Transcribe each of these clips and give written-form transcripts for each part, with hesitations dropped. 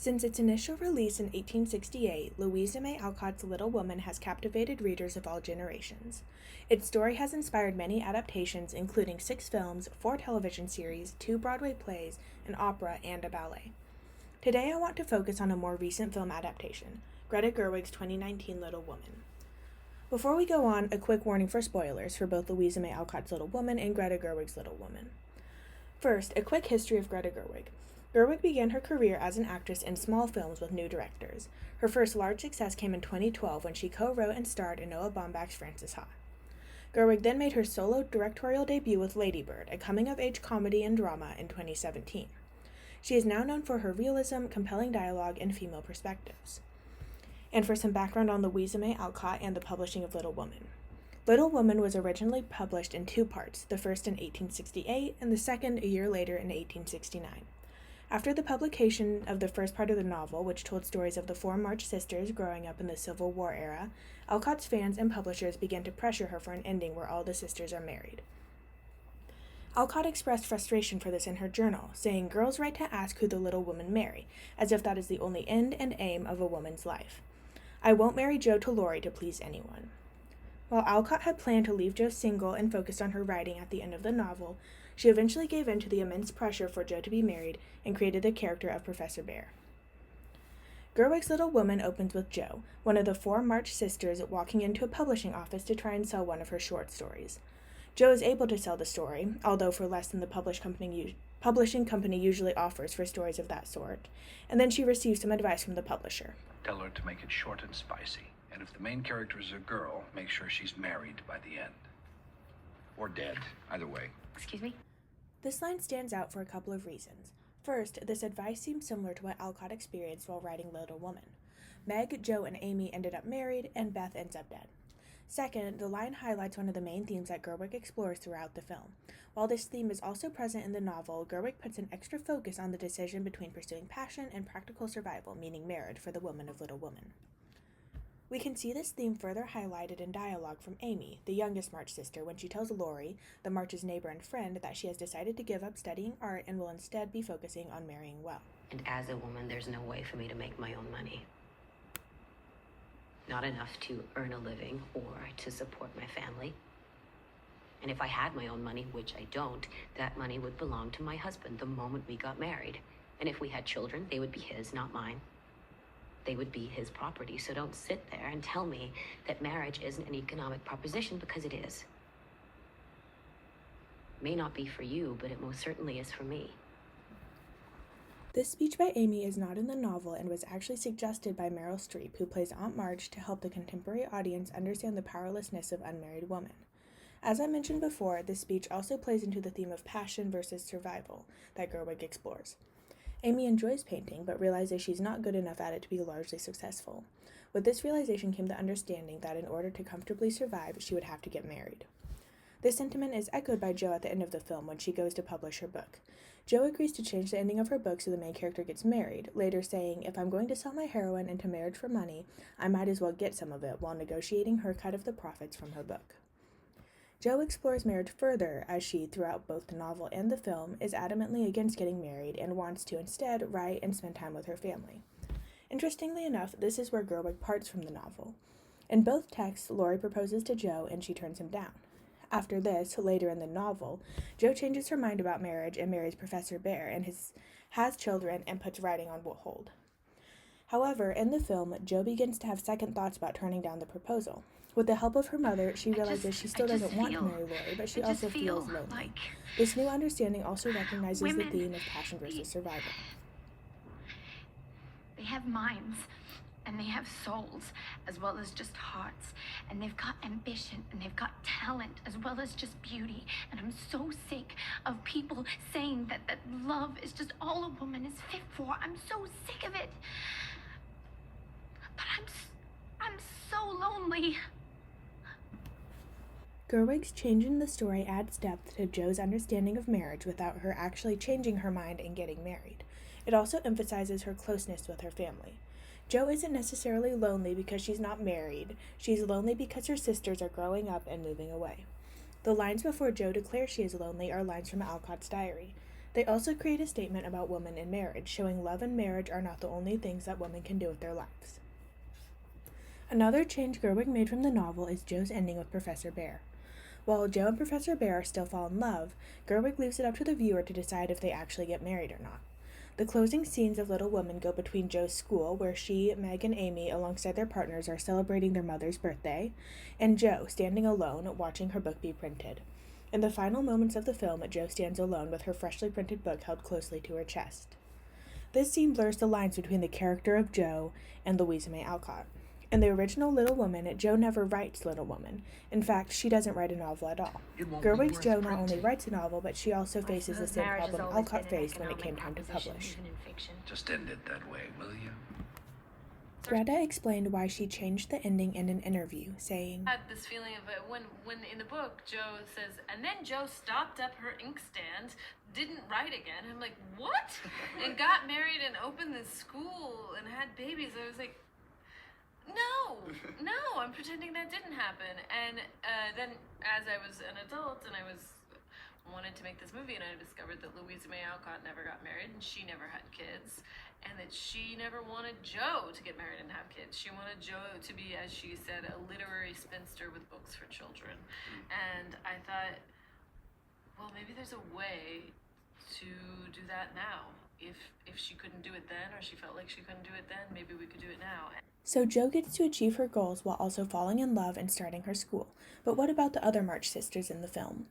Since its initial release in 1868, Louisa May Alcott's Little Woman has captivated readers of all generations. Its story has inspired many adaptations, including 6 films, 4 television series, 2 Broadway plays, an opera, and a ballet. Today I want to focus on a more recent film adaptation, Greta Gerwig's 2019 Little Woman. Before we go on, a quick warning for spoilers for both Louisa May Alcott's Little Woman and Greta Gerwig's Little Woman. First, a quick history of Greta Gerwig. Gerwig began her career as an actress in small films with new directors. Her first large success came in 2012 when she co-wrote and starred in Noah Baumbach's Frances Ha. Gerwig then made her solo directorial debut with Lady Bird, a coming-of-age comedy and drama, in 2017. She is now known for her realism, compelling dialogue, and female perspectives. And for some background on Louisa May Alcott and the publishing of Little Woman. Little Woman was originally published in 2 parts, the first in 1868 and the second a year later in 1869. After the publication of the first part of the novel, which told stories of the 4 March sisters growing up in the Civil War era, Alcott's fans and publishers began to pressure her for an ending where all the sisters are married. Alcott expressed frustration for this in her journal, saying, "Girls write to ask who the little woman marry, as if that is the only end and aim of a woman's life. I won't marry Jo to Laurie to please anyone." While Alcott had planned to leave Jo single and focused on her writing at the end of the novel, she eventually gave in to the immense pressure for Jo to be married and created the character of Professor Bear. Gerwig's Little Woman opens with Jo, one of the 4 March sisters, walking into a publishing office to try and sell one of her short stories. Jo is able to sell the story, although for less than the publishing company usually offers for stories of that sort, and then she receives some advice from the publisher. Tell her to make it short and spicy, and if the main character is a girl, make sure she's married by the end. Or dead, either way. Excuse me? This line stands out for a couple of reasons. First, this advice seems similar to what Alcott experienced while writing Little Woman. Meg, Jo, and Amy ended up married, and Beth ends up dead. Second, the line highlights one of the main themes that Gerwig explores throughout the film. While this theme is also present in the novel, Gerwig puts an extra focus on the decision between pursuing passion and practical survival, meaning marriage, for the woman of Little Woman. We can see this theme further highlighted in dialogue from Amy, the youngest March sister, when she tells Laurie, the March's neighbor and friend, that she has decided to give up studying art and will instead be focusing on marrying well. And as a woman, there's no way for me to make my own money. Not enough to earn a living or to support my family. And if I had my own money, which I don't, that money would belong to my husband the moment we got married. And if we had children, they would be his, not mine. They would be his property. So don't sit there and tell me that marriage isn't an economic proposition, because it is. It may not be for you, but it most certainly is for me. This speech by Amy is not in the novel and was actually suggested by Meryl Streep, who plays Aunt March, to help the contemporary audience understand the powerlessness of unmarried women. As I mentioned before, this speech also plays into the theme of passion versus survival that Gerwig explores. Amy enjoys painting, but realizes she's not good enough at it to be largely successful. With this realization came the understanding that in order to comfortably survive, she would have to get married. This sentiment is echoed by Jo at the end of the film when she goes to publish her book. Jo agrees to change the ending of her book so the main character gets married, later saying, "If I'm going to sell my heroine into marriage for money, I might as well get some of it," while negotiating her cut of the profits from her book. Jo explores marriage further as she, throughout both the novel and the film, is adamantly against getting married and wants to instead write and spend time with her family. Interestingly enough, this is where Gerwig parts from the novel. In both texts, Laurie proposes to Jo and she turns him down. After this, later in the novel, Jo changes her mind about marriage and marries Professor Bear and has children and puts writing on hold. However, in the film, Jo begins to have second thoughts about turning down the proposal. With the help of her mother, she realizes she still doesn't want to marry Laurie, but she also feels lonely. Like this new understanding also recognizes the theme of passion versus survival. They have minds, and they have souls, as well as just hearts. And they've got ambition, and they've got talent, as well as just beauty. And I'm so sick of people saying that love is just all a woman is fit for. I'm so sick of it. But I'm so lonely. Gerwig's change in the story adds depth to Jo's understanding of marriage without her actually changing her mind and getting married. It also emphasizes her closeness with her family. Jo isn't necessarily lonely because she's not married. She's lonely because her sisters are growing up and moving away. The lines before Jo declares she is lonely are lines from Alcott's diary. They also create a statement about women in marriage, showing love and marriage are not the only things that women can do with their lives. Another change Gerwig made from the novel is Joe's ending with Professor Bear. While Joe and Professor Bear still fall in love, Gerwig leaves it up to the viewer to decide if they actually get married or not. The closing scenes of Little Women go between Joe's school, where she, Meg, and Amy, alongside their partners, are celebrating their mother's birthday, and Joe, standing alone, watching her book be printed. In the final moments of the film, Joe stands alone with her freshly printed book held closely to her chest. This scene blurs the lines between the character of Joe and Louisa May Alcott. In the original Little Woman, Joe never writes Little Woman. In fact, she doesn't write a novel at all. Gerwig's Joe not only writes a novel, but she also faces the same problem Alcott faced when it came time to publish. Just end it that way, will you? Greta explained why she changed the ending in an interview, saying, I had this feeling of it when in the book Joe says, and then Joe stopped up her inkstand, didn't write again. I'm like, what? And got married and opened this school and had babies. I was like, no, I'm pretending that didn't happen. And then as I was an adult and I wanted to make this movie, and I discovered that Louisa May Alcott never got married and she never had kids, and that she never wanted Joe to get married and have kids. She wanted Joe to be, as she said, a literary spinster with books for children. And I thought, well, maybe there's a way to do that now. If she couldn't do it then, or she felt like she couldn't do it then, maybe we could do it now. So Joe gets to achieve her goals while also falling in love and starting her school. But what about the other March sisters in the film?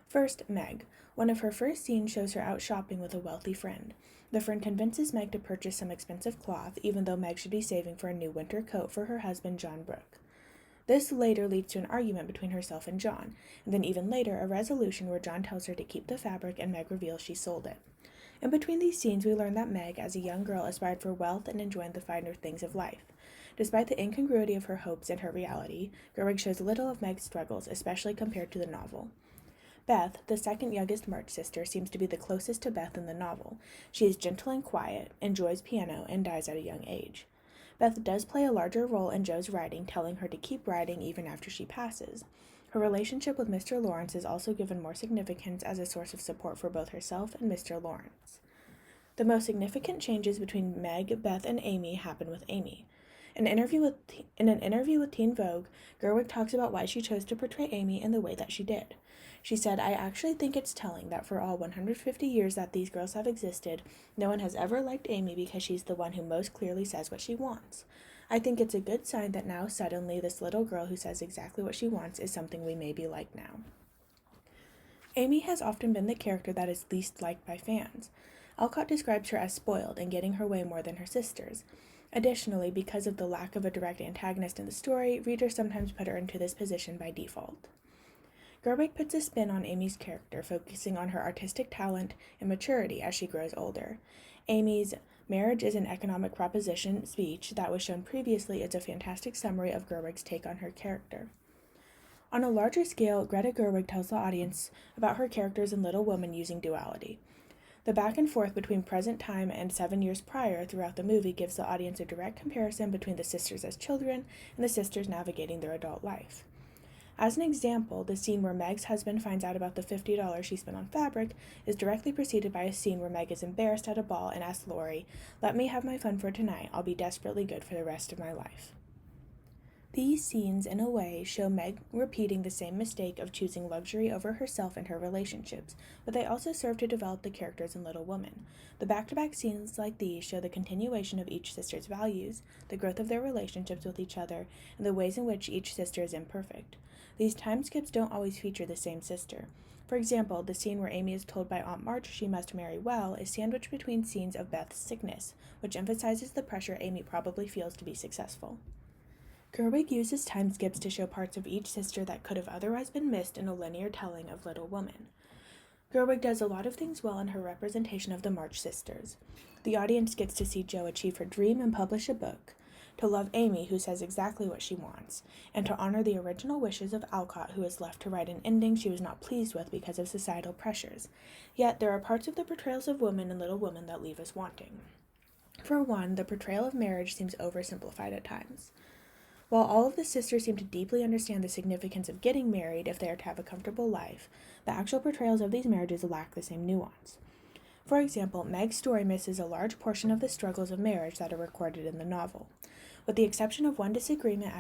First, Meg. One of her first scenes shows her out shopping with a wealthy friend. The friend convinces Meg to purchase some expensive cloth, even though Meg should be saving for a new winter coat for her husband, John Brooke. This later leads to an argument between herself and John, and then even later a resolution where John tells her to keep the fabric and Meg reveals she sold it. In between these scenes, we learn that Meg, as a young girl, aspired for wealth and enjoying the finer things of life. Despite the incongruity of her hopes and her reality, Gerwig shows little of Meg's struggles, especially compared to the novel. Beth, the second youngest March sister, seems to be the closest to Beth in the novel. She is gentle and quiet, enjoys piano, and dies at a young age. Beth does play a larger role in Joe's writing, telling her to keep writing even after she passes. Her relationship with Mr. Lawrence is also given more significance as a source of support for both herself and Mr. Lawrence. The most significant changes between Meg, Beth, and Amy happen with Amy. In an interview with Teen Vogue, Gerwig talks about why she chose to portray Amy in the way that she did. She said, I actually think it's telling that for all 150 years that these girls have existed, no one has ever liked Amy because she's the one who most clearly says what she wants. I think it's a good sign that now suddenly this little girl who says exactly what she wants is something we may be like now. Amy has often been the character that is least liked by fans. Alcott describes her as spoiled and getting her way more than her sisters. Additionally, because of the lack of a direct antagonist in the story, readers sometimes put her into this position by default. Gerwig puts a spin on Amy's character, focusing on her artistic talent and maturity as she grows older. Amy's "Marriage is an Economic Proposition" speech that was shown previously is a fantastic summary of Gerwig's take on her character. On a larger scale, Greta Gerwig tells the audience about her characters in Little Women using duality. The back and forth between present time and 7 years prior throughout the movie gives the audience a direct comparison between the sisters as children and the sisters navigating their adult life. As an example, the scene where Meg's husband finds out about the $50 she spent on fabric is directly preceded by a scene where Meg is embarrassed at a ball and asks Laurie, "Let me have my fun for tonight. I'll be desperately good for the rest of my life." These scenes, in a way, show Meg repeating the same mistake of choosing luxury over herself and her relationships, but they also serve to develop the characters in Little Women. The back-to-back scenes like these show the continuation of each sister's values, the growth of their relationships with each other, and the ways in which each sister is imperfect. These time skips don't always feature the same sister. For example, the scene where Amy is told by Aunt March she must marry well is sandwiched between scenes of Beth's sickness, which emphasizes the pressure Amy probably feels to be successful. Gerwig uses time skips to show parts of each sister that could have otherwise been missed in a linear telling of Little Women. Gerwig does a lot of things well in her representation of the March sisters. The audience gets to see Jo achieve her dream and publish a book, to love Amy, who says exactly what she wants, and to honor the original wishes of Alcott, who is left to write an ending she was not pleased with because of societal pressures. Yet there are parts of the portrayals of women in Little Women that leave us wanting. For one, the portrayal of marriage seems oversimplified at times. While all of the sisters seem to deeply understand the significance of getting married if they are to have a comfortable life, the actual portrayals of these marriages lack the same nuance. For example, Meg's story misses a large portion of the struggles of marriage that are recorded in the novel. With the exception of one disagreement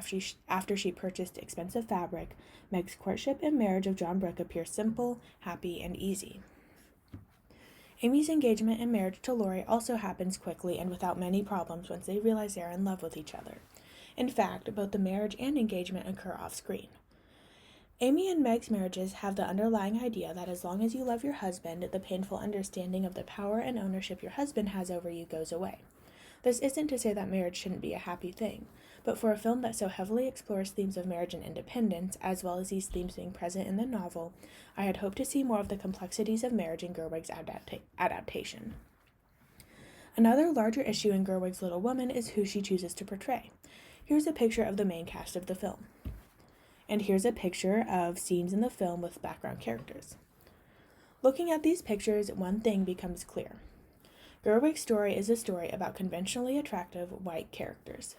after she purchased expensive fabric, Meg's courtship and marriage of John Brooke appear simple, happy, and easy. Amy's engagement and marriage to Laurie also happens quickly and without many problems once they realize they are in love with each other. In fact, both the marriage and engagement occur off-screen. Amy and Meg's marriages have the underlying idea that as long as you love your husband, the painful understanding of the power and ownership your husband has over you goes away. This isn't to say that marriage shouldn't be a happy thing, but for a film that so heavily explores themes of marriage and independence, as well as these themes being present in the novel, I had hoped to see more of the complexities of marriage in Gerwig's adaptation. Another larger issue in Gerwig's Little Woman is who she chooses to portray. Here's a picture of the main cast of the film. And here's a picture of scenes in the film with background characters. Looking at these pictures, one thing becomes clear. Gerwig's story is a story about conventionally attractive white characters.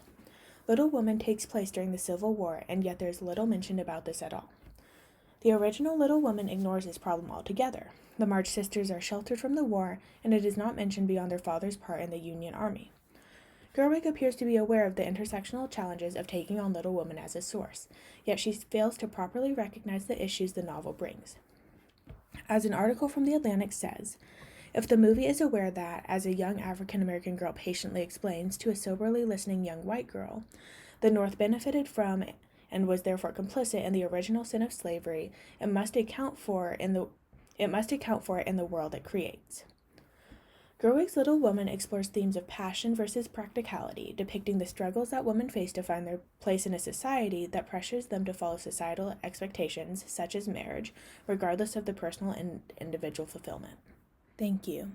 Little Woman takes place during the Civil War, and yet there's little mentioned about this at all. The original Little Woman ignores this problem altogether. The March sisters are sheltered from the war, and it is not mentioned beyond their father's part in the Union Army. Gerwig appears to be aware of the intersectional challenges of taking on Little Woman as a source, yet she fails to properly recognize the issues the novel brings. As an article from The Atlantic says, if the movie is aware that, as a young African-American girl patiently explains to a soberly listening young white girl, the North benefited from and was therefore complicit in the original sin of slavery, it must account for it in the world it creates. Gerwig's Little Woman explores themes of passion versus practicality, depicting the struggles that women face to find their place in a society that pressures them to follow societal expectations, such as marriage, regardless of the personal and individual fulfillment. Thank you.